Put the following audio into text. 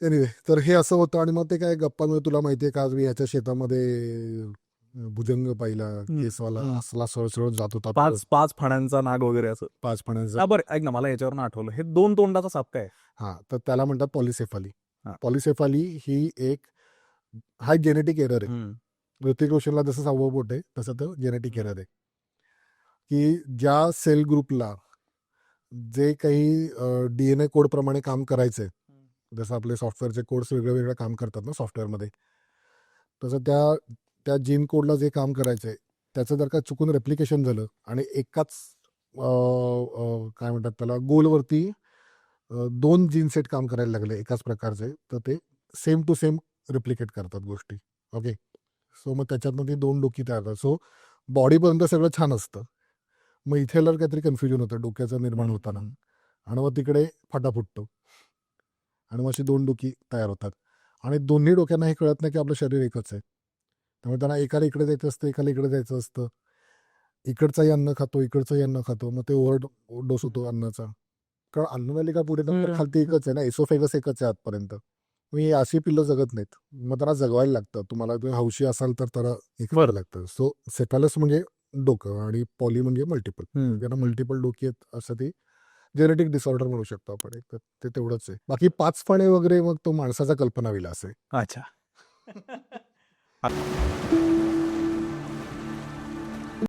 Anyway, तर हे असं होतं आणि मग ते काय गप्पांमध्ये तुला माहितीये का, आज मी ह्याच्या शेतामध्ये भुजंग पाहिला, केसवाला असला सरळ सरळ जात होता. 5 फण्यांचा नाग वगैरे असं. 5 फण्याचा. बरं ऐक ना, मला याच्यावरून आठवलं, हे 2 तोंडाचा साप काय? हा, तर त्याला म्हणतात पॉलिसेफाली. हा. पॉलिसेफाली ही एक हा जेनेटिक एरर आहे. ऋतिक रोशनला जसं 6वं बोट आहे तसं तो जेनेटिक एरर आहे, की ज्या सेल ग्रुपला जे काही DNA कोड प्रमाणे काम करायचंय, जसं आपले सॉफ्टवेअरचे कोड्स वेगळे वेगळे काम करतात ना सॉफ्टवेअरमध्ये, तसं त्या त्या जीन कोडला जे काम करायचंय त्याचं जर का चुकून रेप्लिकेशन झालं आणि एकाच काय म्हणतात त्याला गोलवरती 2 जीन सेट काम करायला लागले एकाच प्रकारचे, तर ते सेम टू सेम रिप्लिकेट करतात गोष्टी. ओके, सो मग त्याच्यातनं ती 2 डोकी तयार होतात. सो बॉडीपर्यंत सगळं छान असतं, मग इथे काहीतरी कन्फ्युजन होतं डोक्याचं निर्माण होताना, आणि मग तिकडे फाटा फुटतो आणि मग अशी 2 डोकी तयार होतात. आणि दोन्ही डोक्यांना हे कळत नाही की आपलं शरीर एकच आहे. त्यामुळे त्यांना एकाला इकडे जायचं असतं, एकाला इकडे जायचं असतं. इकडचंही अन्न खातो, इकडचंही अन्न खातो, मग ते ओव्हर डोस होतो अन्नाचा. कारण अन्ननलिका पुढे नंतर खालती एकच आहे ना, एसोफेगस एकच आहे आतपर्यंत. मी अशी पिल्लं जगत नाहीत, मग त्यांना जगवायला लागतं. तुम्हाला तुम्ही हौशी असाल तर त्याला हे करायला लागतं. सो सेफॅलस म्हणजे डोकं आणि पॉली म्हणजे मल्टिपल. ज्यांना मल्टिपल डोकी आहेत असं ते जेनेटिक डिसऑर्डर म्हणू शकतो आपण. एक तर ते तेवढंच आहे. बाकी 5 फणे वगैरे मग तो माणसाचा कल्पनाविलास आहे. अच्छा.